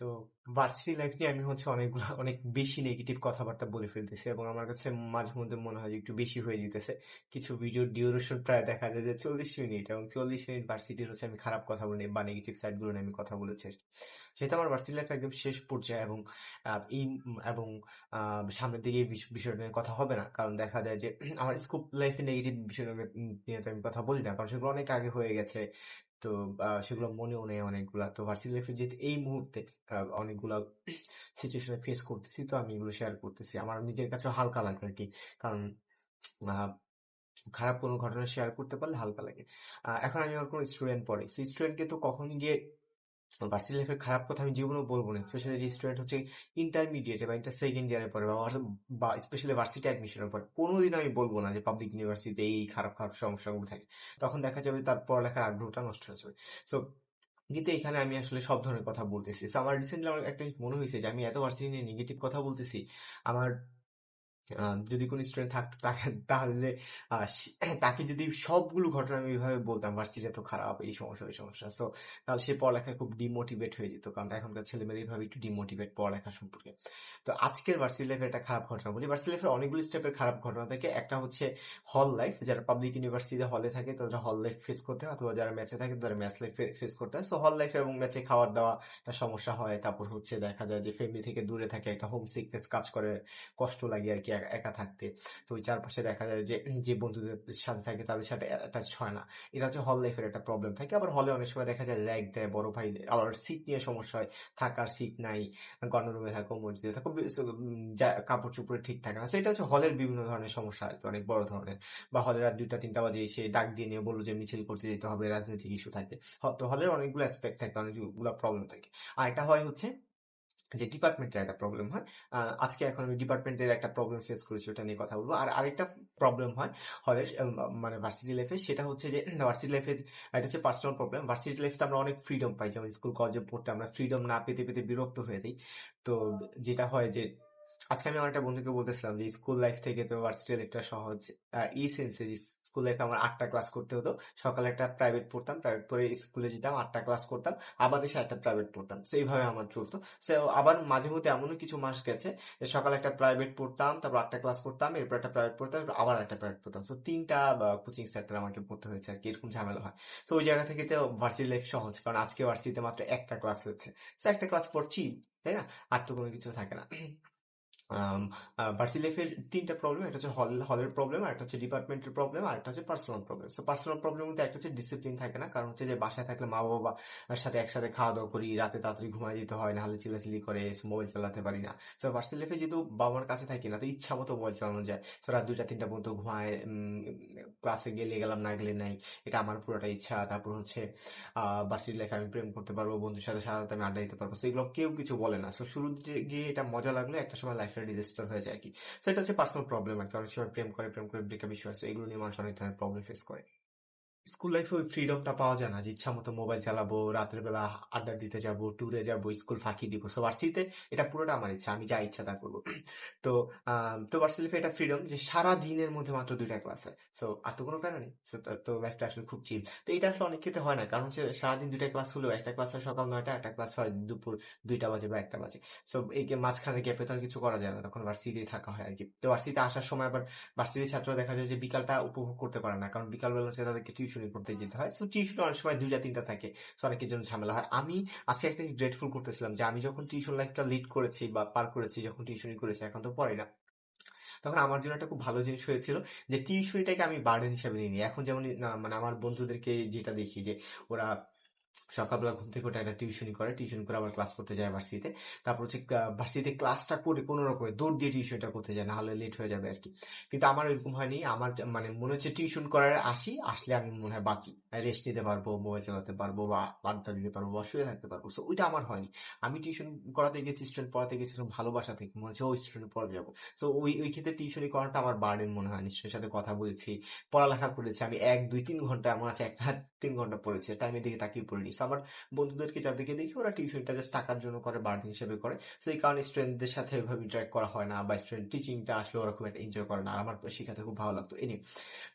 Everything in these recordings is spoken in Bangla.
তো ভার্সিটি লাইফ নিয়ে আমি অনেক বেশি নেগেটিভ কথাবার্তা বলে ফেলতেছি এবং আমার কাছে মাঝে মধ্যে মনে হয় যে একটু বেশি হয়ে যেতেছে। কিছু ভিডিও ডিউরেশন প্রায় দেখা যায় যে 40 মিনিট, এবং 40 মিনিট ভার্সিটির হচ্ছে আমি খারাপ কথা বলি বা নেগেটিভ সাইড গুলো নিয়ে আমি কথা বলেছি। সেহেতু আমার ভার্সিটি লাইফ একদম শেষ পর্যায়ে, এবং সামনের দিকে এই বিষয়টা নিয়ে কথা হবে না, কারণ দেখা যায় যে আমার স্কুল লাইফে নেগেটিভ বিষয় নিয়ে তো আমি কথা বলি না, কারণ সেগুলো অনেক আগে হয়ে গেছে। তো সেগুলো মনেও নেই অনেকগুলা। তো ভার্সিটি লাইফে যেহেতু এই মুহূর্তে অনেকগুলা সিচুয়েশনে ফেস করতেছি, তো আমি এগুলো শেয়ার করতেছি। আমার নিজের কাছে হালকা লাগে আর কি, কারণ আহ, খারাপ কোনো ঘটনা শেয়ার করতে পারলে হালকা লাগে। এখন আমি আমার কোনো স্টুডেন্ট পড়ে, সেই স্টুডেন্টকে তো কখনই গিয়ে ভার্সিটি লাইফের খারাপ কথা আমি জীবনেও বলবো না, স্পেশালি যে স্টুডেন্ট হচ্ছে ইন্টারমিডিয়েটে বা ইন্টার সেকেন্ড ইয়ারে পড়ে বা স্পেশালি ভার্সিটি অ্যাডমিশনের পরে কোনোদিন আমি বলবো না যে পাবলিক ইউনিভার্সিটিতে এই খারাপ খারাপ সমস্যাগুলো থাকে। তখন দেখা যাবে তার পড়ালেখার আগ্রহটা নষ্ট হয়ে যাবে। সো কিন্তু এখানে আমি আসলে সব ধরনের কথা বলতেছি। সো আমার রিসেন্টলি আমার একটা জিনিস মনে হয়েছে যে আমি এত ভার্সিটি নিয়ে নেগেটিভ কথা বলতেছি। আমার যদি কোনো স্টুডেন্ট থাকতো তাহলে তাকে যদি সবগুলো ঘটনা আমি এইভাবে বলতাম, ভার্সিটি এত খারাপ, এই সমস্যা ওই সমস্যা, সো তাহলে সে পড়ালেখায় খুব ডিমোটিভেট হয়ে যেত, কারণ এখনকার ছেলেমেয়েরা এইভাবে একটু ডিমোটিভেট পড়ালেখা সম্পর্কে। তো আজকের ভার্সিটি লাইফের একটা খারাপ ঘটনা বলি। ভার্সিটি লাইফের অনেকগুলো স্টেপের খারাপ ঘটনা থাকে। একটা হচ্ছে হল লাইফ, যারা পাবলিক ইউনিভার্সিটিতে হলে থাকে তাদের হল লাইফ ফেস করতে হয়, অথবা যারা ম্যাচে থাকে তাদের ম্যাচ লাইফ ফেস করতে হয়। সো হল লাইফ এবং ম্যাচে খাওয়া দাওয়া একটা সমস্যা হয়। তারপর হচ্ছে দেখা যায় যে ফ্যামিলি থেকে দূরে থাকে, একটা হোম সিকনেস কাজ করে, কষ্ট লাগে আর কি একা থাকতে। তো ওই চারপাশে দেখা যায় যে যে বন্ধুদের সাথে থাকে তাদের সাথে অ্যাটাচ হয় না। এটা হচ্ছে হল লাইফের একটা প্রবলেম থাকে। আবার হলে অনেক সময় দেখা যায় র্যাগ দেয়, বড় ভাই দেয়, আবার সিট নিয়ে সমস্যা হয়, থাকার সিট নাই, গণরুমে থাকো, মসজিদে থাকো, কাপড় চোপড়ে ঠিক থাকে না। সেটা হচ্ছে হলের বিভিন্ন ধরনের সমস্যা আর কি, অনেক বড় ধরনের। বা হলে রাত 2টা 3টা বাজে এসে ডাক দিয়ে নিয়ে বললো যে মিছিল করতে যেতে হবে, রাজনৈতিক ইস্যু থাকে। তো হলের অনেকগুলো অ্যাসপেক্ট থাকে, অনেকগুলো প্রবলেম থাকে। আর এটা হয় হচ্ছে যে ডিপার্টমেন্টের একটা প্রবলেম হয়। এখন আমি ডিপার্টমেন্টের একটা প্রবলেম ফেস করেছি, ওটা নিয়ে কথা বলবো। আর আরেকটা প্রবলেম হয় হলে, মানে ভার্সিটি লাইফে, সেটা হচ্ছে যে ভার্সিটি লাইফে এটা হচ্ছে পার্সোনাল প্রবলেম। ভার্সিটি লাইফে আমরা অনেক ফ্রিডম পাই, যেমন স্কুল কলেজে পড়তে আমরা ফ্রিডম না পেতে পেতে বিরক্ত হয়ে যাই। তো যেটা হয় যে আজকে আমি আমার একটা বন্ধুকে বলতেছিলাম যে স্কুল লাইফ থেকে তো ভার্সিটি লাইফটা সহজ, এই সেন্সে যে স্কুল লাইফে আমার 8টা ক্লাস করতে হতো। সকালে একটা প্রাইভেট পড়তাম, প্রাইভেট পড়ে স্কুলে যেতাম, 8টা ক্লাস করতাম, আবার এসে একটা প্রাইভেট পড়তাম। তো এইভাবে আমার চলতো। সো আবার মাঝে মধ্যে এমনও কিছু মাস গেছে যে সকালে একটা প্রাইভেট পড়তাম, তারপর 8টা ক্লাস করতাম, এরপর একটা প্রাইভেট পড়তাম, এরপর আবার একটা প্রাইভেট পড়তাম। তো 3টা কোচিং সেন্টার আমাকে পড়তে হয়েছে আর কি, এরকম ঝামেলা হয়। তো ওই জায়গা থেকে তো ভার্সিটি লাইফ সহজ, কারণ আজকে ভার্সিটিতে মাত্র একটা ক্লাস হয়েছে। তো একটা ক্লাস পড়ছি, তাই না? আর তো কোনো কিছু থাকে না। ভার্সিটি লাইফের 3টা প্রবলেম, একটা হচ্ছে হলের প্রবলেম, আর একটা হচ্ছে ডিপার্টমেন্টের প্রবলেম, আর একটা হচ্ছে পার্সোনাল প্রবলেম। তো পার্সোনাল প্রবলেম মধ্যে একটা হচ্ছে ডিসিপ্লিন থাকে না, কারণ হচ্ছে যে বাসায় থাকলে মা বাবা সাথে একসাথে খাওয়া দাওয়া করি, রাতে তাড়াতাড়ি ঘুমায় যেতে হয়, নাহলে চিল্লাচিল্লি করে মোবাইল চালাতে পারি না। তো ভার্সিটি লাইফে যেহেতু বাবা মার কাছে থাকি না, তো ইচ্ছা মতো মোবাইল চালানো যায়। তো রাত 2টা 3টা পর্যন্ত ঘুমায়, ক্লাসে গেলে গেলাম, না গেলে নাই, এটা আমার পুরোটা ইচ্ছা। তারপর হচ্ছে ভার্সিটি লাইফে আমি প্রেম করতে পারবো, বন্ধুর সাথে সারা রাত আমি আড্ডা দিতে পারবো। তো এগুলো কেউ কিছু বলে না। তো শুরুতে গিয়ে এটা মজা লাগলো, একটা সময় লাইফটা ডিজাস্টার হয়ে যায় আর কি। তো এটা হচ্ছে পার্সোনাল প্রবলেম আর কি। অনেক সময় প্রেম করে ব্রেকআপ ইস্যু আছে, এগুলো নিয়ে মানুষ অনেক ধরনের প্রবলেম ফেস করে। স্কুল লাইফে ওই ফ্রিডমটা পাওয়া যায় না, যে ইচ্ছা মতো মোবাইল চালাবো, রাতের বেলা আড্ডা দিতে যাব, ট্যুরে যাব, স্কুল ফাঁকি দিব। সো ভার্সিটিতে এটা পুরোটা আমার ইচ্ছা, আমি যা ইচ্ছা তা করবো। তো ভার্সিটি লাইফে এটা ফ্রিডম যে সারা দিনের মধ্যে মাত্র 2টা ক্লাস হয়। সো আর তো কোনো প্যারা নেই। তো লাইফটা আসলে খুব চিল। তো এটা আসলে অনেক ক্ষেত্রে হয় না, কারণ হচ্ছে সারাদিন 2টা ক্লাস হলেও একটা ক্লাস হয় সকাল 9টা, একটা ক্লাস হয় দুপুর 2টা বাজে বা 1টা বাজে। সো এই মাঝখানে গ্যাপে তো আর কিছু করা যায় না, তখন ভার্সিটি থাকা হয় আর কি। তো ভার্সিটিতে আসার সময় আবার ভার্সিটির ছাত্র দেখা যায় যে বিকালটা উপভোগ করতে পারে না, কারণ বিকাল বেলা হচ্ছে তাদেরকে টিউশনি করতে যেতে হয়। সো টিউশন অনেক সময় 2টা 3টা থাকে। সো অনেকের জন্য ঝামেলা হয়। আমি আজকে একটা গ্রেটফুল করতেছিলাম যে আমি যখন টিউশন লাইফটা লিড করেছি বা পার করেছি, যখন টিউশনি করেছি, এখন তো পড়াই না, তখন আমার জন্য একটা খুব ভালো জিনিস হয়েছিল যে টিউশনিটাকে আমি বার্ডেন হিসেবে নিইনি। এখন যেমন না, মানে আমার বন্ধুদেরকে যেটা দেখি যে ওরা সকালবেলা ঘুম থেকে ওঠে, একটা টিউশনি করে, টিউশন করে আবার ক্লাস করতে যায় ভার্সিটিতে। তারপর হচ্ছে ভার্সিটিতে ক্লাসটা করে কোনো রকমের দৌড় দিয়ে টিউশনটা করতে যায়, না হলে লেট হয়ে যাবে আর কি। কিন্তু আমার এরকম হয়নি। আমার মানে মনে হচ্ছে টিউশন করার আসলে আমি মনে হয় বাঁচি, রেস্ট নিতে পারবো, মোবাইল চালাতে পারবো, বা আড্ডা দিতে পারবো, বা শুয়ে থাকতে পারবো। সো ওইটা আমার হয়নি। আমি টিউশন করাতে গেছি, স্টুডেন্ট পড়াতে গেছিলাম ভালোবাসা থেকে, মনে হচ্ছে ওই স্টুডেন্ট পড়া যাবো। সো ওই ক্ষেত্রে টিউশনি করাটা আমার বার্ডেন মনে হয়। নিশ্চয়ই সাথে কথা বলেছি, পড়ালেখা করেছি আমি 1 2 3 ঘন্টা, এমন আছে একটা 3 ঘন্টা পড়েছি, টাইমের দিকে তাকিয়ে পড়ি। করিনি। সো আমার বন্ধুদেরকে যাদেরকে দেখি ওরা টিউশনটা জাস্ট টাকার জন্য করে, বার্ডেন হিসেবে করে। সো এই কারণে স্টুডেন্টদের সাথে ওইভাবে ইন্টারেক্ট করা হয় না, বা স্টুডেন্ট টিচিংটা আসলে ওরা খুব একটা এনজয় করে না, আর আমার শেখাতে খুব ভালো লাগতো।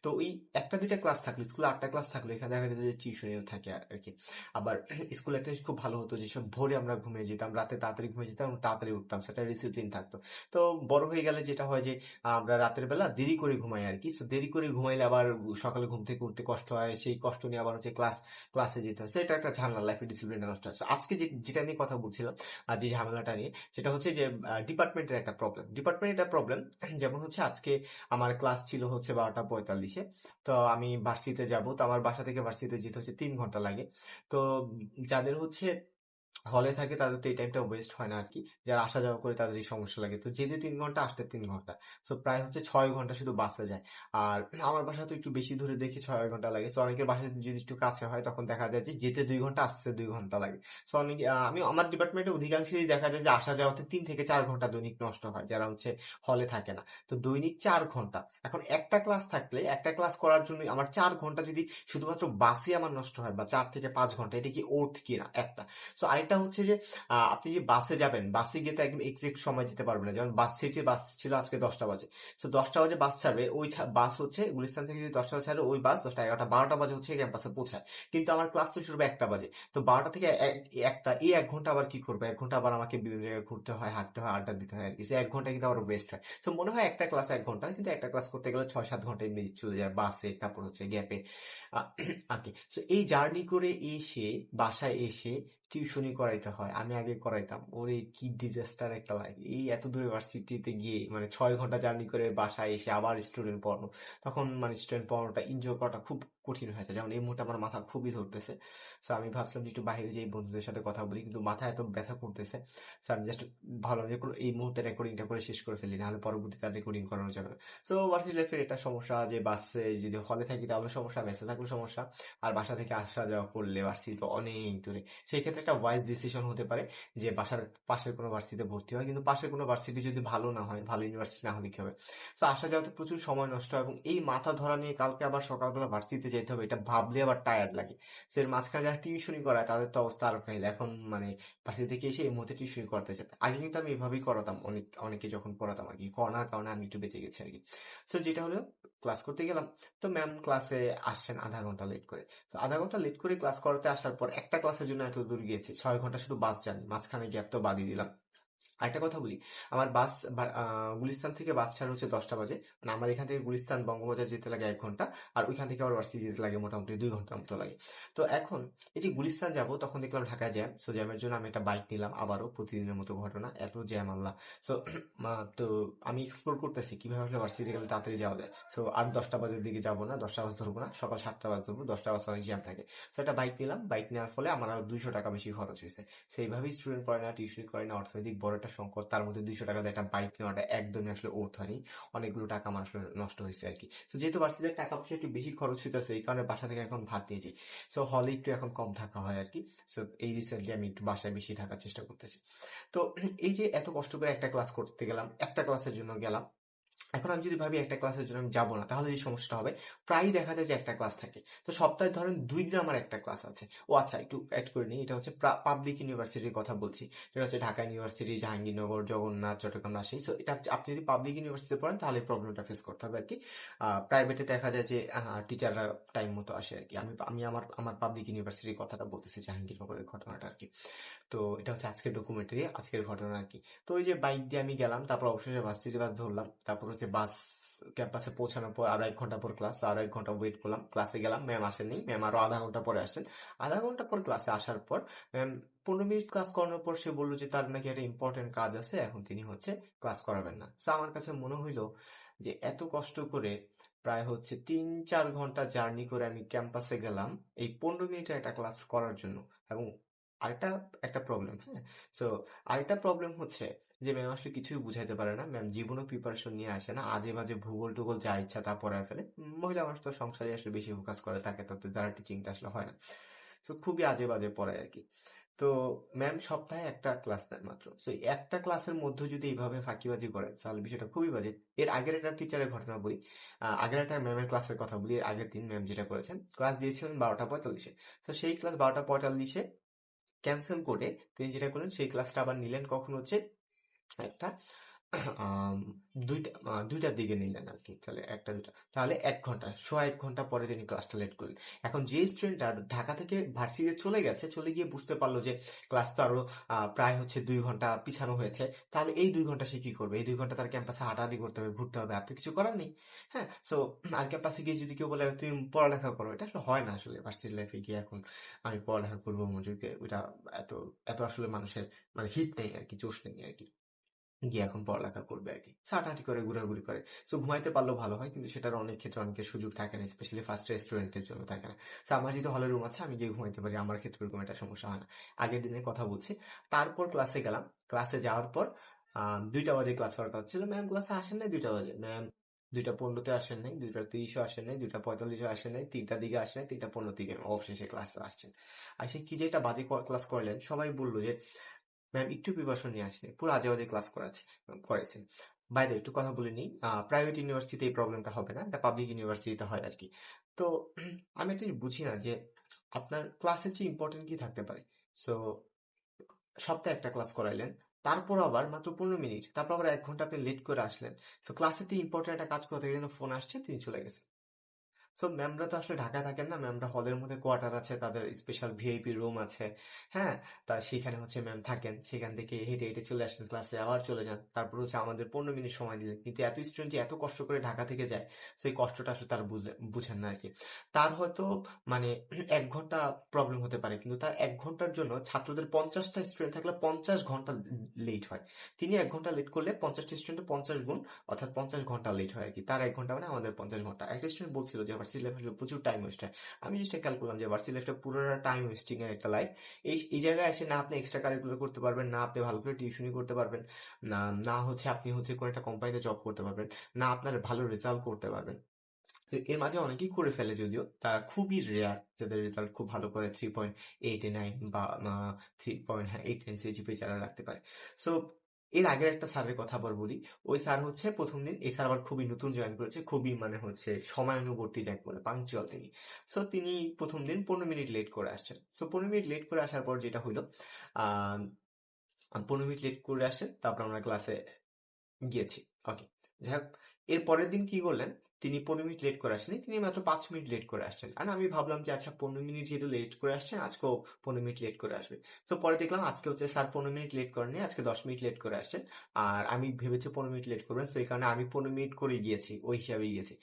তো ওই একটা দুইটা ক্লাস থাকলো, স্কুলে 8টা ক্লাস থাকলো, এখানে দেখা যেত যে টিউশনিও থাকে আর কি। আবার স্কুলে একটা জিনিস খুব ভালো হতো, যেসব ভোরে আমরা ঘুমিয়ে যেতাম, রাতে তাড়াতাড়ি ঘুমিয়ে যেতাম এবং তাড়াতাড়ি উঠতাম, সেটা ডিসিপ্লিন থাকতো। তো বড় হয়ে গেলে যেটা হয় যে আমরা রাতের বেলা দেরি করে ঘুমাই আর কি। সো দেরি করে ঘুমাইলে আবার সকালে ঘুম থেকে উঠতে কষ্ট হয়, সেই কষ্ট নিয়ে আবার হচ্ছে ক্লাসে যেতে হয়। সেটা একটা ঝামেলা, লাইফে ডিসিপ্লিনটা নষ্ট হয়। So আজকে যেটা নিয়ে কথা বলছিলাম, আর যে ঝামেলাটা নিয়ে, সেটা হচ্ছে যে ডিপার্টমেন্টের একটা প্রবলেম। ডিপার্টমেন্টের প্রবলেম যেমন হচ্ছে আজকে আমার ক্লাস ছিল হচ্ছে 12টা 45-এ। তো আমি ভার্সিটিতে যাব, তো আমার বাসা থেকে ভার্সিটিতে যেতে হচ্ছে 3 ঘন্টা লাগে। তো যাদের হচ্ছে হলে থাকে তাদের তো এই টাইমটা ওয়েস্ট হয় না আর কি। যারা আসা যাওয়া করে তাদের এই সমস্যা লাগে। তো যেতে 3 ঘন্টা, আসতে 3 ঘন্টা। সো প্রায় হচ্ছে 6 ঘন্টা শুধু বাসে যায়। আর আমার বাসা তো একটু বেশি দূরে দেখে 6 ঘন্টা লাগে। তো অনেকের বাসা যদি একটু কাছে হয় তখন দেখা যায় যে যেতে 2 ঘন্টা, আসতে 2 ঘন্টা লাগে। তো অনেকে আমি আমার ডিপার্টমেন্টের অধিকাংশই দেখা যায় যে আসা যাওয়াতে 3 থেকে 4 ঘন্টা দৈনিক নষ্ট হয়, যারা হচ্ছে হলে থাকে না। তো দৈনিক 4 ঘন্টা। এখন একটা ক্লাস থাকলে, একটা ক্লাস করার জন্য আমার 4 ঘন্টা যদি শুধুমাত্র বাসে আমার নষ্ট হয়, বা 4 থেকে 5 ঘন্টা, এটা কি ওর্থ কিনা একটা। সো আরেকটা হচ্ছে যে আপনি যে বাসে যাবেন, বাসে গিয়ে তো একদম এক্সাক্ট সময় যেতে পারবেন না। যেমন বাস ছিল আজকে 10টা বাজে। সো 10টা বাজে বাস ছাড়বে, ওই বাস হচ্ছে গুলিস্তান থেকে যদি 10টা বাজে ছাড়ে, ওই বাস 10টা 11টা 12টা বাজে হচ্ছে ক্যাম্পাসে পৌঁছায়। কিন্তু আমার ক্লাস তো শুরু হবে 1টা বাজে। তো 12টা থেকে 1টা, এই 1 ঘন্টা আবার কি করবো? 1 ঘন্টা আবার আমাকে বিভিন্ন জায়গায় ঘুরতে হয়, হাঁটতে হয়, আড্ডা দিতে হয় আর কি। 1 ঘন্টা কিন্তু আবার ওয়েস্ট হয়। তো মনে হয় একটা ক্লাস 1 ঘন্টা, কিন্তু একটা ক্লাস করতে গেলে 6-7 ঘন্টা এমনি চলে যায় বাসে, তারপর হচ্ছে গ্যাপে আর কি। সো এই জার্নি করে এসে, বাসায় এসে টিউশনি করাইতে হয়। আমি আগে করাইতাম, ওরে কি ডিজাস্টার একটা লাগে এই এত দূর ইউনিভার্সিটিতে গিয়ে, মানে 6 ঘন্টা জার্নি করে বাসায় এসে আবার স্টুডেন্ট পড়ানো। তখন মানে স্টুডেন্ট পড়ানোটা এনজয় করাটা খুব কঠিন হয়েছে। যেমন এই মুহূর্তে আমার মাথা খুবই ধরতেছে। সো আমি ভাবছিলাম যে একটু বাইরে যেয়ে বন্ধুদের সাথে কথা বলি, কিন্তু মাথা এত ব্যথা করতেছে। সো আমি জাস্ট ভালো যে কোনো এই মুহূর্তে রেকর্ডিংটা করে শেষ করে ফেলি, নাহলে পরবর্তীতে আর রেকর্ডিং করানো যাবে না। সো ভার্সিটি লাইফের এটা সমস্যা যে বাসে যদি হলে থাকি তাহলে সমস্যা, মেসে থাকলে সমস্যা, আর বাসা থেকে আসা যাওয়া করলে ভার্সিটি তো অনেক দূরে। সেই ক্ষেত্রে একটা ওয়াইজ ডিসিশন হতে পারে যে বাসার পাশের কোনো ভার্সিটিতে ভর্তি হয়। কিন্তু পাশের কোনো ভার্সিটি যদি ভালো না হয়, ভালো ইউনিভার্সিটি না হলে কি হবে? তো আসা যাওয়াতে প্রচুর সময় নষ্ট হয়, এবং এই মাথা ধরা নিয়ে কালকে আবার সকালবেলা ভার্সিটিতে যেতে হবে, এটা ভাবলে আবার টায়ার্ড লাগে। সো এর মাঝখানে যারা টিউশনি করায় তাদের তো অবস্থা আরো কাহিল। এখন মানে ভার্সিটি থেকে এসে এই মুহূর্তে টিউশনি করতে যাবে। আগে কিন্তু আমি এভাবেই করাতাম, অনেকে যখন পড়াতাম আর কি। করোনার কারণে আমি একটু বেঁচে গেছি আর কি। সো যেটা হলো, ক্লাস করতে গেলাম, তো ম্যাম ক্লাসে আসছেন আধা ঘন্টা লেট করে। তো আধা ঘন্টা লেট করে ক্লাস করাতে আসার পর একটা ক্লাসের জন্য এত দূর গিয়েছে, 6 ঘন্টা শুধু বাস জার্নি, মাঝখানে গ্যাপ তো বাদই দিলাম। আরেকটা কথা বলি, আমার বাস গুলিস্তান থেকে বাস ছাড়া হচ্ছে 10টা বাজে। মানে আমার এখান থেকে গুলিস্তান বঙ্গবাজার যেতে লাগে 1 ঘন্টা, আর ওইখান থেকে আবার ভার্সিটি যেতে লাগে মোটামুটি 2 ঘন্টার মতো লাগে। তো এখন এই যে গুলিস্তান যাব, তখন দেখলাম ঢাকায় জ্যাম। সো জ্যামের জন্য আমি একটা বাইক নিলাম, আবারও প্রতিদিনের মতো ঘটনা, এত জ্যাম আল্লাহ। সো তো আমি এক্সপ্লোর করতেছি কিভাবে আসলে ভার্সিটি গেলে তাড়াতাড়ি যাওয়া যায়। সো আর 10টা বাজের দিকে যাবো না, 10টা বাজ ধরবো না, সকাল 7টা বাজ ধরবো, 10টা বাজ অনেক জ্যাম থাকে। সো একটা বাইক নিলাম, বাইক নেওয়ার ফলে আমার আরো 200 টাকা বেশি খরচ হয়েছে। সেইভাবেই স্টুডেন্ট পড়ে না, টিউশন করে না, অর্থনৈতিক বড় একটা সংকট, তার মধ্যে 200 টাকা দিয়ে একটা বাইক নেওয়াটা একদমই আসলে ওর্থ হয়নি। অনেকগুলো টাকা আমার আসলে নষ্ট হয়েছে আর কি। তো যেহেতু ভার্সিটির টাকা পয়সা একটু বেশি খরচ হইতেছে, এই কারণে বাসা থেকে এখন ভাত নিয়ে যাই। সো হলে একটু এখন কম থাকা হয় আর কি। সো এই রিসেন্টলি আমি একটু বাসায় বেশি থাকার চেষ্টা করতেছি। তো এই যে এত কষ্ট করে একটা ক্লাস করতে গেলাম, একটা ক্লাসের জন্য গেলাম, এখন আমি যদি ভাবি একটা ক্লাসের জন্য আমি যাবো না, তাহলে যে সমস্যাটা হবে, প্রায়ই দেখা যায় যে একটা ক্লাস থাকে। তো সপ্তাহে ধরেন 2 দিন আমার একটা ক্লাস আছে। ও আচ্ছা, একটু অ্যাড করে নিই, এটা হচ্ছে পাবলিক ইউনিভার্সিটির কথা বলছি। এটা হচ্ছে ঢাকা ইউনিভার্সিটি, জাহাঙ্গীরনগর, জগন্নাথ, চট্টগ্রাম, রাজশাহী। সো এটা আপনি যদি পাবলিক ইউনিভার্সিটিতে পড়েন তাহলে প্রবলেমটা ফেস করতে হবে আর কি। প্রাইভেটে দেখা যায় যে টিচাররা টাইম মতো আসে আর কি। আমি আমি আমার আমার পাবলিক ইউনিভার্সিটির কথাটা বলতেছি, জাহাঙ্গীরনগরের ঘটনাটা আর কি। তো এটা হচ্ছে আজকের ডকুমেন্টারি, আজকের ঘটনা আর কি। তো ওই যে বাইক দিয়ে আমি গেলাম, তারপর অবশেষে ভার্সিটি বাস ধরলাম, তারপর হচ্ছে বাস ক্যাম্পাসে পৌঁছানোর পর আরো 1 ঘন্টা পর ক্লাস, আরো 1 ঘন্টা ওয়েট করলাম, ক্লাসে গেলাম, ম্যাম আসেননি, ম্যাম আরো আধা ঘন্টা পরে আসছেন। আধা ঘন্টা পর ক্লাসে আসার পর ম্যাম 15 মিনিট ক্লাস করানোর পর সে বললো যে তার নাকি একটা ইম্পর্টেন্ট কাজ আছে, এখন তিনি হচ্ছে ক্লাস করাবেন না। তো আমার কাছে মনে হইলো যে এত কষ্ট করে প্রায় হচ্ছে 3-4 ঘন্টা জার্নি করে আমি ক্যাম্পাসে গেলাম এই 15 মিনিটের একটা ক্লাস করার জন্য। এবং আরেকটা একটা প্রবলেম, হ্যাঁ। সো আরেকটা প্রবলেম হচ্ছে যে ম্যাম আসলে কিছুই বুঝাইতে পারে না, ম্যাম জীবনও প্রিপারেশন নিয়ে আসে না, আজে বাজে ভূগোল টুগোল যা ইচ্ছা তা পড়ায় ফেলে। মহিলা মানুষ তো সংসারে আসলে বেশি ফোকাস করে থাকে, তাতে তারা টিচিংটা আসলে হয় না। তো খুবই আজে বাজে পড়ায় আর কি। তো ম্যাম সপ্তাহে একটা ক্লাস নেন মাত্র। তো একটা ক্লাসের মধ্যে যদি এইভাবে ফাঁকিবাজি করেন তাহলে বিষয়টা খুবই বাজে। এর আগের একটা টিচারের ঘটনা বলি, আগের একটা ম্যামের ক্লাসের কথা বলি। এর আগের দিন ম্যাম যেটা করেছেন, ক্লাস দিয়েছিলেন 12:45-এ। তো সেই ক্লাস 12:45-এ ক্যান্সেল করে তিনি যেটা করলেন সেই ক্লাসটা আবার নিলেন কখন হচ্ছে একটা আম, দুইটার দিকে নিলেন আর কি। তাহলে একটা দুটা, তাহলে 1 ঘন্টা, সোয়া 1 ঘন্টা পরে তিনি ক্লাসটা লেট করলেন। এখন যে স্টুডেন্টটা ঢাকা থেকে ভার্সিটিতে চলে গেছে, চলে গিয়ে বুঝতে পারলো যে ক্লাস তো আরো প্রায় হচ্ছে 2 ঘন্টা পিছানো হয়েছে, তাহলে এই 2 ঘন্টা সে কি করবে? এই 2 ঘন্টা তার ক্যাম্পাসে হাঁটাহাঁটি করতে হবে, ঘুরতে হবে, আর তো কিছু করার নেই। হ্যাঁ, সো আর ক্যাম্পাসে গিয়ে যদি কেউ বলে তুমি পড়ালেখা করো, এটা আসলে হয় না। আসলে ভার্সিটি লাইফে গিয়ে এখন আমি পড়ালেখা করবো মনোযোগ দিয়ে, ওইটা এত এত আসলে মানুষের মানে হিট নেই আর কি, জোশ নেই আর কি, গিয়ে এখন পড়ালেখা করবে আর কি, হাঁটাহাঁটি করে ঘোরাঘুরি করে। সো ঘুমাইতে পারলেও ভালো হয়, কিন্তু সেটার অনেক ক্ষেত্রে অনেকের সুযোগ থাকে না, স্পেশালি ফার্স্ট ইয়ার স্টুডেন্টের জন্য থাকে না। তো আমার যেহেতু হলের রুম আছে, আমি গিয়ে ঘুমাইতে পারি, আমার ক্ষেত্রে এরকম একটা সমস্যা হয় না। আগের দিনের কথা বলছি। তারপর ক্লাসে গেলাম, ক্লাসে যাওয়ার পর 2টা বাজে ক্লাস করার কথা ছিল, ম্যাম ক্লাসে আসেন নাই 2টা বাজে, ম্যাম 2টা 15-তে আসেন নাই, 2টা 30-এও আসেন নাই, 2টা 45-এও আসেন নাই, 3টার দিকে আসেন নাই, 3টা 15 দিকে অবশেষে ক্লাসে আসছেন। আর সে কি যে একটা বাজে ক্লাস করলেন, সবাই বললো যে ম্যাম একটু প্রিপারেশন নিয়ে আসেনি, পুরো আজে বাজে ক্লাস করেছেন। বাই দ্য একটু কথা বলে নিই, প্রাইভেট ইউনিভার্সিটিতে এই প্রবলেমটা হবে না, এটা পাবলিক ইউনিভার্সিটিতে হয় আর কি। তো আমি একটা জিনিস বুঝি না যে আপনার ক্লাসের চেয়ে ইম্পর্টেন্ট কি থাকতে পারে। সো সপ্তাহে একটা ক্লাস করাইলেন, তারপর আবার মাত্র 15 মিনিট, তারপর আবার 1 ঘন্টা আপনি লেট করে আসলেন। সো ক্লাসেতে ইম্পর্টেন্ট একটা কাজ করতে গেলে ফোন আসছে, তিনি চলে গেছেন। সো ম্যামরা তো আসলে ঢাকায় থাকেন না, ম্যামরা হলের মধ্যে কোয়ার্টার আছে, তাদের স্পেশাল ভিআইপি রুম আছে। হ্যাঁ, তা সেখানে হচ্ছে ম্যাম থাকেন, সেখান থেকে হেঁটে হেঁটে চলে আসেন ক্লাসে, আবার চলে যান, তারপর হচ্ছে আমাদের 15 মিনিট সময় দিলেন। কিন্তু এত স্টুডেন্ট এত কষ্ট করে ঢাকা থেকে যায়, সেই কষ্টটা আসলে তার বুঝেন না আর কি। তার হয়তো মানে 1 ঘন্টা প্রবলেম হতে পারে, কিন্তু তার 1 ঘন্টার জন্য ছাত্রদের 50টা স্টুডেন্ট থাকলে 50 ঘন্টা লেট হয়। তিনি 1 ঘন্টা লেট করলে 50টা স্টুডেন্টের 50 গুণ, অর্থাৎ 50 ঘন্টা লেট হয় আর কি। তার 1 ঘন্টা মানে আমাদের 50 ঘন্টা। একটা স্টুডেন্ট বলছিল যে ভার্সিটি লাইফ আসলে প্রচুর টাইম ওয়েস্ট হয়। আমি জিনিসটা খেয়াল করলাম যে ভার্সিটি লাইফটা পুরোটা টাইম ওয়েস্টিং এর একটা লাইফ। এই জায়গায় এসে না আপনি এক্সট্রা কারিকুলার করতে পারবেন, না আপনি ভালো করে টিউশনই করতে পারবেন, না না হচ্ছে আপনি হচ্ছে কোনো একটা কোম্পানিতে জব করতে পারবেন, না আপনার ভালো রেজাল্ট করতে পারবেন। তো এর মাঝে অনেকেই করে ফেলে, যদিও তারা খুবই রেয়ার যাদের রেজাল্ট খুব ভালো করে 3.89 বা 3.89 সিজিপিএ যারা রাখতে পারে। সো এর আগের একটা স্যারের কথা আবার বলি। ওই স্যার হচ্ছে প্রথম দিন, এই স্যার আবার খুবই নতুন জয়েন করেছে, খুবই মানে হচ্ছে সময়ানুবর্তী যাকে বলে, পাংচুয়াল তিনি। সো তিনি প্রথম দিন 15 মিনিট লেট করে আসছেন। সো 15 মিনিট লেট করে আসার পর যেটা হইলো, আহ 15 মিনিট লেট করে আসছেন, তারপর আমরা ক্লাসে গিয়েছি। ওকে, যাই হোক, এর পরের দিন কি করলেন, তিনি 15 মিনিট লেট করে আসেনি, তিনি মাত্র 5 মিনিট লেট করে আসছেন। আর আমি ভাবলাম যে আচ্ছা 15 মিনিট যেহেতু লেট করে আসছেন, আজকেও 15 মিনিট লেট করে আসবে। তো পরে দেখলাম আজকে হচ্ছে স্যার 15 মিনিট লেট করেনি, আজকে 10 মিনিট লেট করে আসছেন। আর আমি ভেবেছি 15 মিনিট লেট করবেন, তো এই কারণে আমি 15 মিনিট করে গিয়েছি, ওই হিসাবে গিয়েছি।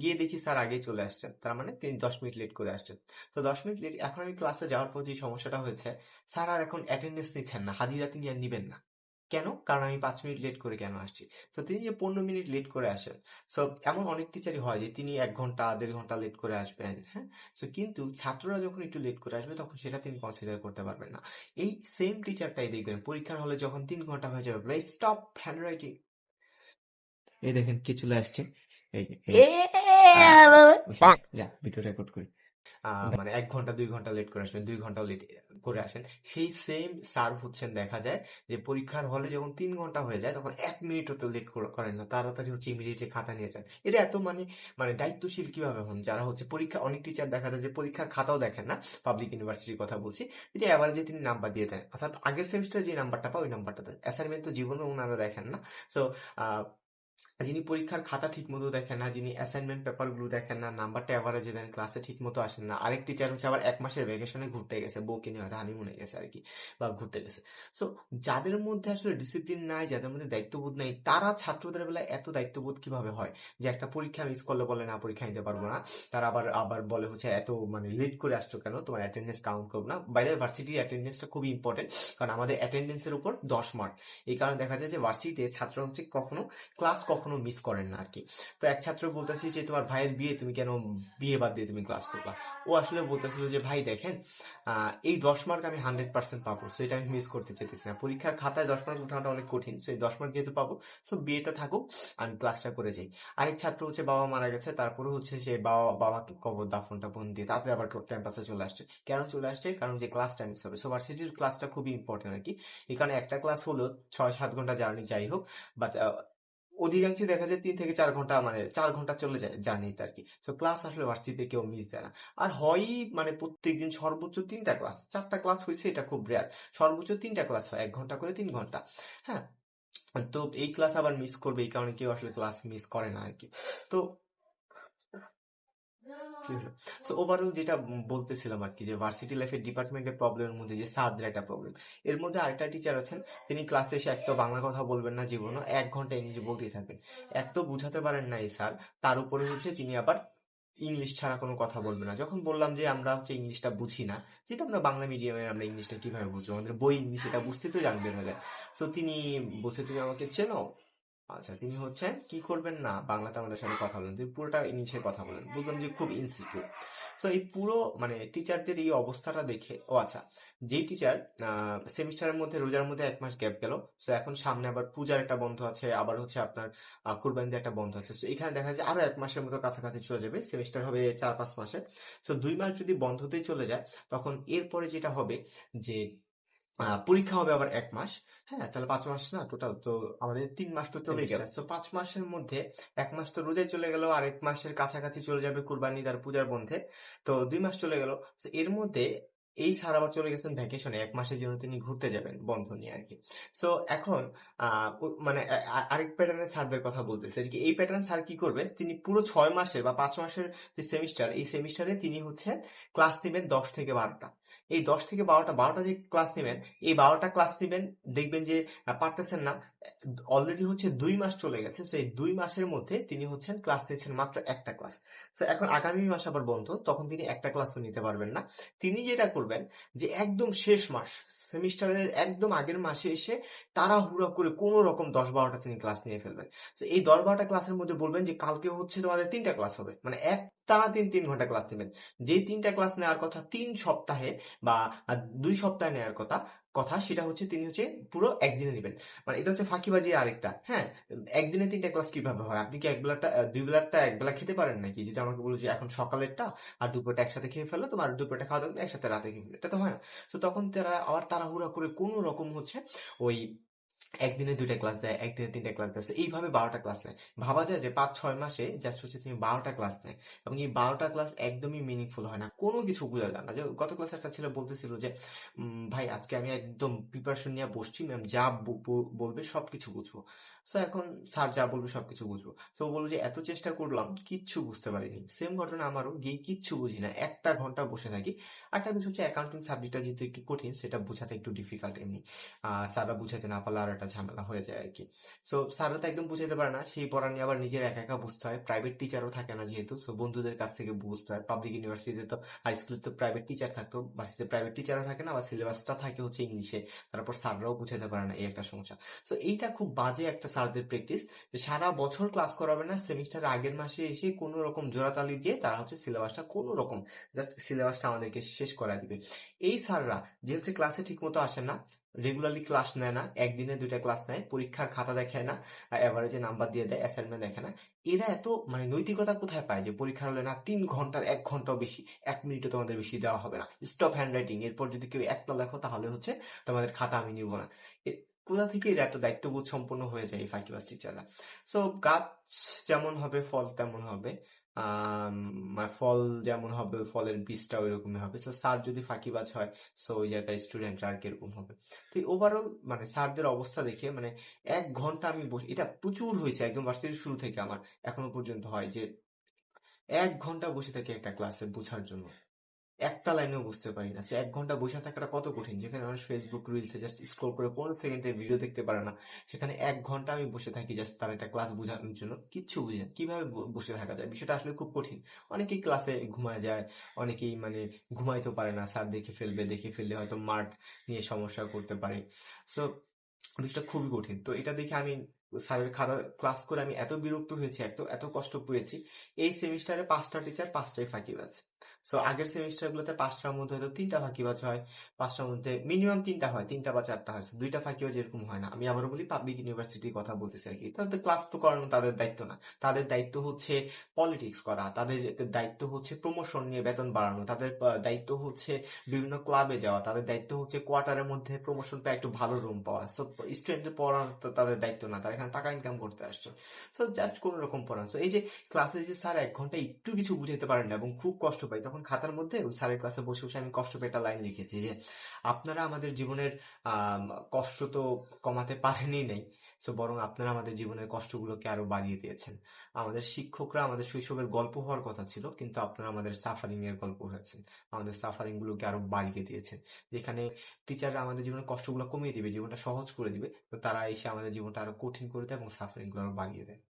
গিয়ে দেখি স্যার আগেই চলে আসছেন, তার মানে তিনি 10 মিনিট লেট করে আসছেন। তো 10 মিনিট লেট, এখন আমি ক্লাসে যাওয়ার পর যে সমস্যাটা হয়েছে, স্যার আর এখন অ্যাটেন্ডেন্স নিচ্ছেন না, হাজিরা তিনি আর নিবেন না। কেন? কারণ আমি 5 মিনিট লেট করে কেন আসছি। তো তিনি যে 15 মিনিট লেট করে আসেন। সো এমন অনেক টিচারই হয় যে তিনি 1 ঘন্টা 1.5 ঘন্টা লেট করে আসবেন। হ্যাঁ, সো কিন্তু ছাত্ররা যখন একটু লেট করে আসবে তখন সেটা তিনি কনসিডার করতে পারবেন না। এই সেম টিচারটাই দেখবেন পরীক্ষার হলে যখন 3 ঘন্টা হয়ে যাবে, স্টপ হ্যান্ড রাইটিং, এই দেখেন কি চলে আসছে, এই যে এই যা ভিডিও রেকর্ড করি। মানে 1 ঘন্টা 2 ঘন্টা লেট করে আসবেন, 2 ঘন্টাও লেট করে আসেন। সেই সেম স্যার হচ্ছেন দেখা যায় যে পরীক্ষার হলে যখন 3 ঘন্টা হয়ে যায় তখন 1 মিনিটও তো লেট করেন না, তাড়াতাড়ি হচ্ছে ইমিডিয়েটলি খাতা নিয়ে যান। এটা এত মানে মানে দায়িত্বশীল কিভাবে হন যারা হচ্ছে পরীক্ষা, অনেক টিচার দেখা যায় যে পরীক্ষার খাতাও দেখেন না, পাবলিক ইউনিভার্সিটির কথা বলছি, যদি অ্যাভারেজে তিনি নাম্বার দিয়ে দেন, অর্থাৎ আগের সেমিস্টারে যে নাম্বারটা পায় ওই নাম্বারটা দেন। অ্যাসাইনমেন্ট তো জীবনে ওনারা দেখেন না। সো যিনি পরীক্ষার খাতা ঠিক মতো দেখেন না, যিনি অ্যাসাইনমেন্ট পেপার গুলো দেখেন না, নাম্বারটা অ্যাভারেজে দেন, ক্লাসে ঠিক মতো আসেন না, আরেক টিচার হচ্ছে আবার 1 মাসের ভ্যাকেশনে ঘুরতে গেছে, বউকে নিয়ে হয়তো হানিমুনে গেছে আর কি, বা ঘুরতে গেছে। সো যাদের মধ্যে আসলে ডিসিপ্লিন নাই, যাদের মধ্যে দায়িত্ববোধ নাই, তারা ছাত্রদের বেলায় এত দায়িত্ববোধ কিভাবে হয় যে একটা পরীক্ষা মিস করলে বলে না পরীক্ষা নিতে পারবো না, তারা আবার আবার বলে হচ্ছে এত মানে লেট করে আসছো কেন, তোমার অ্যাটেন্ডেন্স কাউন্ট করবো না। বাইরে ভার্সিটির অ্যাটেন্ডেন্সটা খুবই ইম্পর্টেন্ট, কারণ আমাদের অ্যাটেন্ডেন্সের উপর 10 মার্ক। এই কারণে দেখা যায় যে ভার্সিটিতে ছাত্র হচ্ছে কখনো ক্লাস কখনো মিস করেন না আরকি। তো এক ছাত্র বলতেছে যে, "তোমার ভাইয়ের বিয়ে, তুমি কেন বিয়ে বাদ দিয়ে তুমি ক্লাস করবা?" ও আসলে বলতেছিল যে, "ভাই দেখেন, এই 10 মার্ক আমি 100% পাবো। সো এটা আমি মিস করতে চাইতেছি না। পরীক্ষার খাতায় 10 মার্ক উঠানোটা অনেক কঠিন। সো এই 10 মার্ক যেহেতু পাবো, সো বিয়েটা থাকুক, আমি ক্লাসটা করে যাই।" আরেক ছাত্র হচ্ছে বাবা মারা গেছে, তারপরে হচ্ছে সে বাবাকে কবর দাফন-টাফন দিয়ে তারপরে আবার ক্যাম্পাসে চলে আসছে। কেন চলে আসছে? কারণ যে ক্লাসটা মিস হবে। সো ভার্সিটির ক্লাসটা খুবই ইম্পর্টেন্ট আরকি। এখানে একটা ক্লাস হলো 6-7 ঘন্টা জার্নি যাই হোক, বাট অধিকাংশই দেখা যায় 3 থেকে 4 ঘন্টা, মানে 4 ঘন্টা চলে যায় জার্নিতে আরকি। সো ক্লাস আসলে ভার্সিটিতে কেউ মিস দেয় না। আর হয়ই মানে প্রত্যেকদিন সর্বোচ্চ 3টা ক্লাস। 4টা ক্লাস হইছে এটা খুব রেয়ার। সর্বোচ্চ 3টা ক্লাস হয়। 1 ঘন্টা করে 3 ঘন্টা। হ্যাঁ? তো এই ক্লাস আবার মিস করবে, এই কারণে কেউ আসলে ক্লাস মিস করে না আরকি। তো কি হলো? সো ওভারঅল যেটা বলতেছিলাম আরকি, যে ভার্সিটি লাইফের ডিপার্টমেন্টের প্রবলেমের মধ্যে যে স্যারদের একটা প্রবলেম। এর মধ্যে আরেকটা টিচার আছেন, তিনি ক্লাসে এসে একটা বাংলা কথা বলবেন না জীবনও, 1 ঘন্টা ইংরেজি বলতেই থাকবেন। এত বুঝাতে পারেন না এই স্যার, তার উপরে হচ্ছে তিনি আবার ইংলিশ ছাড়া কোনো কথা বলবে না। যখন বললাম যে আমরা হচ্ছে ইংলিশটা বুঝি না, যেহেতু আমরা বাংলা মিডিয়ামে, আমরা ইংলিশটা কিভাবে বুঝবো, আমাদের বই ইংলিশ, এটা বুঝতে তো জান বের হয়ে যায়। সো তিনি বলছে, তুমি আমাকে চেনো? আচ্ছা, তিনি হচ্ছেন কি করবেন না, বাংলাতে আমাদের সাথে কথা বলেন, তিনি পুরোটা ইংলিশে কথা বলেন। বুঝলাম যে খুব ইনসিকিউর। সো এই পুরো মানে টিচারদের এই অবস্থাটা দেখে, ও আচ্ছা, যেই টিচার সেমিস্টারের মধ্যে, রোজার মধ্যে 1 মাস গ্যাপ গেল, সো এখন সামনে আবার পূজার একটা বন্ধ আছে, আবার হচ্ছে আপনার কুরবানিদের একটা বন্ধ আছে। সো এখানে দেখা যায় আরো 1 মাসের মতো কাছাকাছি চলে যাবে, সেমিস্টার হবে 4-5 মাসের। সো 2 মাস যদি বন্ধতেই চলে যায়, তখন এরপরে যেটা হবে যে পরীক্ষা হবে আবার 1 মাস। হ্যাঁ, তাহলে 5 মাস না টোটাল, তো আমাদের 3 মাস তো চলেই গেল। তো 5 মাসের মধ্যে 1 মাস তো রোজায় চলে গেল, আর 1 মাসের কাছাকাছি চলে যাবে কুরবানি আর পূজার বন্ধে। তো 2 মাস চলে গেল। তো এর মধ্যে এই স্যার আবার চলে গেছেন ভ্যাকেশনে, 1 মাসের জন্য তিনি ঘুরতে যাবেন বন্ধ নিয়ে আর কি। সো এখন মানে আরেক প্যাটার্নের স্যারদের কথা বলতেছে যে এই প্যাটার্ন স্যার কি করবে, তিনি পুরো 6 মাসের বা 5 মাসের যে সেমিস্টার, এই সেমিস্টারে তিনি হচ্ছে ক্লাস নেবেন 10 থেকে 12টা। এই 10 থেকে 12টা যে ক্লাস নেবেন, এই 12টা ক্লাস নেবেন, দেখবেন যে পারতেছেন না, অলরেডি হচ্ছে 2 মাস চলে গেছে। তো এই 2 মাসের মধ্যে তিনি হচ্ছেন ক্লাস নিচ্ছেন মাত্র একটা ক্লাস। তো এখন আগামী মাস আবার বন্ধ, তখন তিনি একটা ক্লাসও নিতে পারবেন না। তিনি যেটা করবেন, যে একদম শেষ মাস, সেমিস্টারের একদম আগের মাসে এসে তাড়াহুড়া করে কোনো রকম 10-12টা তিনি ক্লাস নিয়ে ফেলবেন। তো এই 10-12টা ক্লাসের মধ্যে বলবেন যে কালকে হচ্ছে তোমাদের 3টা ক্লাস হবে, মানে এক টানা 3-3 ঘন্টা ক্লাস নেবেন। যেই 3টা ক্লাস নেওয়ার কথা 3 সপ্তাহে বা 2 সপ্তাহে নেওয়ার কথা কথা সেটা হচ্ছে তিনি হচ্ছে পুরো একদিনে নেবেন। মানে এটা হচ্ছে ফাঁকিবাজি আরেকটা। হ্যাঁ, একদিনে 3টা ক্লাস কিভাবে হয়? আপনি কি একবেলাটা 2 বেলারটা একবেলা খেতে পারেন নাকি? যদি আমাকে বলো যে এখন সকালেরটা আর দুপুরটা একসাথে খেয়ে ফেললো, তোমার দুপুরটা খাওয়া দাওয়া একসাথে রাতে খেয়ে ফেললো, এটা তো হয় না। তো তখন তারা আবার তাড়াহুড়া করে কোনো রকম হচ্ছে ওই একদিনে 2টা ক্লাস দেয়, একদিনে 3টা ক্লাস দেয়। So এইভাবে 12টা ক্লাস নেয়। ভাবা যায় যে 5-6 মাসে জাস্ট হচ্ছে তুমি 12টা ক্লাস নেয়, এবং এই 12টা ক্লাস একদমই মিনিংফুল হয় না, কোনো কিছু বোঝা যায় না। যে গত ক্লাসে একটা ছেলে বলতেছিল যে ভাই আজকে আমি একদম প্রিপারেশন নিয়ে বসছি, ম্যাম যা বলবে সবকিছু বুঝবো। সো এখন স্যার যা বলবে সবকিছু বুঝবো। তো ও বললো যে এত চেষ্টা করলাম কিচ্ছু বুঝতে পারিনি। সেম ঘটনা আমারও, গিয়ে কিচ্ছু বুঝি না, একটা ঘন্টা বসে থাকি। আরেকটা বিষয় হচ্ছে অ্যাকাউন্টিং সাবজেক্টটা যেহেতু একটু কঠিন, সেটা বোঝাটা একটু ডিফিকাল্ট এমনি। স্যাররা বুঝাইতে না পারলে আর একটা ঝামেলা হয়ে যায় আর কি। সো স্যাররা তো একদম বুঝাইতে পারে না, সেই পড়া নিয়ে আবার নিজের একা একা বুঝতে হয়। প্রাইভেট টিচারও থাকে না যেহেতু, সো বন্ধুদের কাছ থেকে বুঝতে হয়। পাবলিক ইউনিভার্সিটিতে তো, হাই স্কুলে তো প্রাইভেট টিচার থাকতো, ভার্সিটিতে প্রাইভেট টিচারও থাকে না, আবার সিলেবাসটা থাকে হচ্ছে ইংলিশে। তারপর স্যাররাও বুঝাইতে পারে না, এই একটা সমস্যা। সো এইটা খুব বাজে একটা স্যারদের প্র্যাকটিস, যে সারা বছর ক্লাস করাবে না, সেমিস্টারের আগের মাসে এসে কোনো রকম জোড়াতালি দিয়ে তারা হচ্ছে সিলেবাসটা কোনো রকম জাস্ট সিলেবাসটা আমাদেরকে শেষ করা দিবে। এই স্যাররা যে হচ্ছে ক্লাসে ঠিক মতো আসেন না, রেগুলারলি ক্লাস নেয় না, একদিনে 2টা ক্লাস নেয়, পরীক্ষার খাতা দেখায় না, এভারেজে নাম্বার দিয়ে দেয়, অ্যাসাইনমেন্ট দেখে না। এরা এত মানে নৈতিকতা কোথায় পায় যে পরীক্ষার হলে না 3 ঘন্টার 1 ঘন্টাও বেশি, 1 মিনিটও তোমাদের বেশি দেওয়া হবে না, স্টপ হ্যান্ড রাইটিং, এরপর যদি কেউ একটা লেখো তাহলে হচ্ছে তোমাদের খাতা আমি নিব না। কোথা থেকে এরা এত দায়িত্ববোধ সম্পন্ন হয়ে যায় এই ফাঁকিবাজ টিচাররা? সো গাছ যেমন হবে ফল তেমন হবে। মানে ফল যেমন হবে, ওই ফলের বীজটা ওইরকমই হবে। সো স্যার যদি ফাঁকিবাজ হয়, সো ওই জায়গায় স্টুডেন্টরা আর কিরকম হবে? তো ওভারঅল মানে স্যারদের অবস্থা দেখে মানে 1 ঘন্টা আমি বসে, এটা প্রচুর হয়েছে একদম ভার্সিটির শুরু থেকে আমার এখনো পর্যন্ত হয় যে 1 ঘন্টা বসে থাকি একটা ক্লাসে বোঝার জন্য, একটা লাইনেও বুঝতে পারি না। সে 1 ঘন্টা বসে থাকাটা কত কঠিন, যেখানে মানুষ ফেসবুক রিলসে জাস্ট স্ক্রল করে 15 সেকেন্ডের ভিডিও দেখতে পারে না, সেখানে 1 ঘন্টা আমি বসে থাকি জাস্ট তার একটা ক্লাস বোঝানোর জন্য, কিচ্ছু বুঝি না। কিভাবে বসে থাকা যায়, বিষয়টা আসলে খুব কঠিন। অনেকেই ক্লাসে ঘুমায় যায়, অনেকেই মানে ঘুমাইতেও পারে না, স্যার দেখে ফেলবে, দেখে ফেললে হয়তো মার্ক নিয়ে সমস্যা করতে পারে। সো বিষয়টা খুবই কঠিন। তো এটা দেখে আমি স্যারের খাতা ক্লাস করে আমি এত বিরক্ত হয়েছি, এত এত কষ্ট পেয়েছি। এই সেমিস্টারে 5টা টিচার 5টাই ফাঁকিবাজ। সো আগের সেমিস্টার গুলোতে 5টার মধ্যে হয়তো 3টা ফাঁকিবাজ হয়, 5টার মধ্যে মিনিমাম 3টা হয়, 3টা বা 4টা হয়। So, 2টা ফাঁকিবাজ এরকম হয় না। আমি আবারও বলি পাবলিক ইউনিভার্সিটির কথা বলতেছি আর কি। তাদের ক্লাস তো করানো তাদের দায়িত্ব না। তাদের দায়িত্ব হচ্ছে পলিটিক্স করা, তাদের দায়িত্ব হচ্ছে প্রমোশন নিয়ে বেতন বাড়ানো, তাদের দায়িত্ব হচ্ছে বিভিন্ন ক্লাবে যাওয়া, তাদের দায়িত্ব হচ্ছে কোয়ার্টারের মধ্যে প্রমোশন পেয়ে একটু ভালো রুম পাওয়া। সো স্টুডেন্টের পড়ানো তো তাদের দায়িত্ব না, তারা এখানে টাকা ইনকাম করতে আসছে। সো জাস্ট কোন রকম পড়ান। সো এই যে ক্লাসে যে স্যার 1 ঘন্টা একটু কিছু বুঝাতে পারেন না এবং খুব কষ্ট পাই, তখন খাতার মধ্যে ওই স্যারের ক্লাসে বসে বসে আমি কষ্ট পেয়ে একটা লাইন লিখেছি যে আপনারা আমাদের জীবনের আহ কষ্ট তো কমাতে পারেনই নাই, সো বরং আপনারা আমাদের জীবনের কষ্টগুলোকে আরো বাড়িয়ে দিয়েছেন। আমাদের শিক্ষকরা আমাদের শৈশবের গল্প হওয়ার কথা ছিল, কিন্তু আপনারা আমাদের সাফারিং এর গল্প হয়েছেন। আমাদের সাফারিং গুলোকে আরো বাড়িয়ে দিয়েছেন। যেখানে টিচাররা আমাদের জীবনের কষ্টগুলো কমিয়ে দিবে, জীবনটা সহজ করে দিবে, তো তারা এসে আমাদের জীবনটা আরো কঠিন করে দেয় এবং সাফারিং গুলো আরো বাড়িয়ে দেয়।